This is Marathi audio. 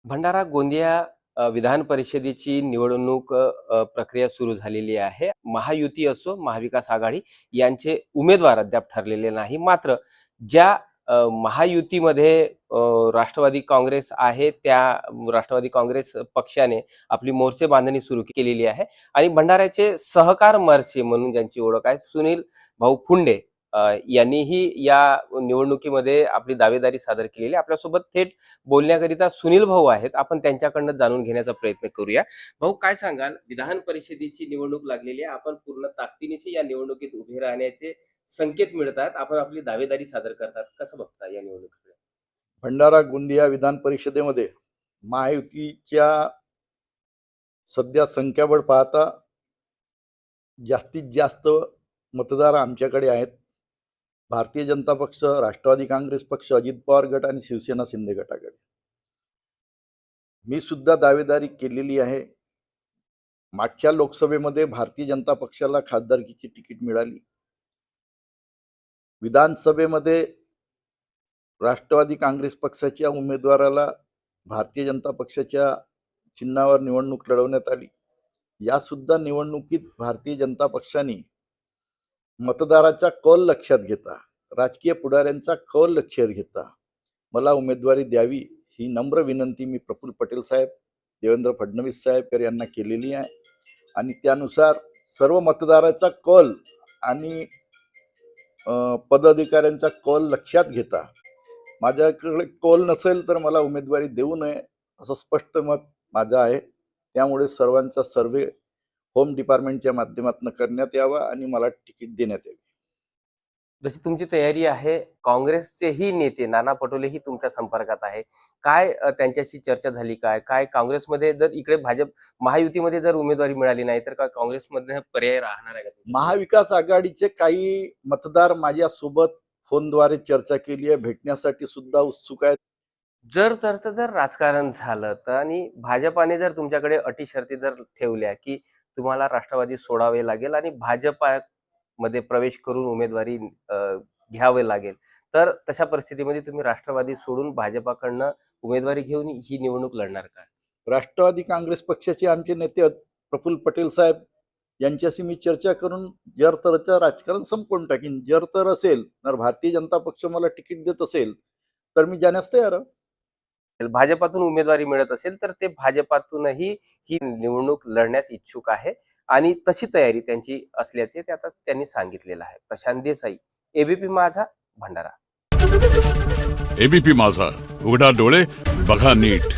भंडारा गोंदिया विधान परिषदेची निवडणूक प्रक्रिया सुरू झालेली आहे. महायुती असो महाविकास आघाडी यांचे उमेदवार अद्याप ठरलेले नाही. मात्र ज्या महायुतीमध्ये राष्ट्रवादी काँग्रेस आहे त्या राष्ट्रवादी काँग्रेस पक्षाने आपली मोर्चे बांधणी सुरू केलेली आहे आणि भंडाऱ्याचे सहकार मोर्चे म्हणून ज्यांची ओळख आहे सुनील भाऊ फुंडे यांनीही या निवडणुकीमध्ये आपली दावेदारी सादर केलेली. आपल्यासोबत थेट बोलण्याकरिता सुनील भाऊ आहेत. आपण त्यांच्याकडनं जाणून घेण्याचा प्रयत्न करूया. भाऊ, काय सांगाल? विधान परिषदेची निवडणूक लागलेली आहे. आपण पूर्ण ताकदीनिशी या निवडणुकीत उभे राहण्याचे संकेत मिळतात. आपण आपली दावेदारी सादर करतात. कसं बघता या निवडणुकीकडे? भंडारा गोंदिया विधान परिषदेमध्ये महायुतीच्या सध्या संख्याबळ पाहता जास्तीत जास्त मतदार आमच्याकडे आहेत. भारतीय जनता पक्ष, राष्ट्रवादी काँग्रेस पक्ष, अजित पवार गट आणि शिवसेना शिंदे गटाकडे. मी सुद्धा दावेदारी केलेली आहे. मागच्या लोकसभेमध्ये भारतीय जनता पक्षाला खासदारकीची तिकीट मिळाली. विधानसभेमध्ये राष्ट्रवादी काँग्रेस पक्षाच्या उमेदवाराला भारतीय जनता पक्षाच्या चिन्हावर निवडणूक लढवण्यात आली. या सुद्धा निवडणुकीत भारतीय जनता पक्षाने मतदाराचा कौल लक्षात घेता, राजकीय पुढाऱ्यांचा कौल लक्षात घेता मला उमेदवारी द्यावी ही नम्र विनंती मी प्रफुल्ल पटेल साहेब, देवेंद्र फडणवीस साहेब यांना केलेली आहे. आणि त्यानुसार सर्व मतदाराचा कौल आणि पदाधिकाऱ्यांचा कौल लक्षात घेता माझ्याकडे कौल नसेल तर मला उमेदवारी देऊ नये असं स्पष्ट मत माझं आहे. त्यामुळे सर्वांचा सर्वे होम डिपार्टमेंटच्या माध्यमातून करण्यात यावा आणि मला तिकीट देण्यात यावी. जशी तुमची तयारी आहे, काँग्रेसचेही नेते नाना पटोलेही तुमच्या संपर्कात आहे. काय त्यांच्याशी चर्चा झाली? काय काँग्रेसमध्ये जर इकडे भाजप महायुतीमध्ये जर उमेदवारी मिळाली नाही तर काय काँग्रेसमध्ये पर्याय राहणार आहे का? महाविकास आघाडीचे काही मतदार माझ्यासोबत फोनद्वारे चर्चा केली आहे, भेटण्यासाठी सुद्धा उत्सुक आहेत. जर राजकारण झालं तर आणि भाजपाने जर तुमच्याकडे अटी शर्ती जर ठेवल्या की तुम्हाला राष्ट्रवादी सोडावे लागेल आणि भाजपामध्ये प्रवेश करून उमेदवारी घ्यावे लागेल, तर तशा परिस्थितीमध्ये तुम्ही राष्ट्रवादी सोडून भाजपाकडनं उमेदवारी घेऊन ही निवडणूक लढणार का? राष्ट्रवादी काँग्रेस पक्षाचे आमचे नेते प्रफुल्ल पटेल साहेब यांच्याशी मी चर्चा करून जर तरचं राजकारण संपवून टाकीन. जर तर असेल तर भारतीय जनता पक्ष मला तिकीट देत असेल तर मी जाण्यास तयार आहे. भाजपातून उमेदवारी मिळत असेल तर ते भाजपातूनही ही निवडणूक लढण्यास इच्छुक आहे आणि तशी तयारी त्यांची असल्याचे ते आता त्यांनी सांगितलेलं आहे. प्रशांत देसाई, एबीपी माझा, भंडारा. एबीपी माझा, उघडा डोळे बघा नीट.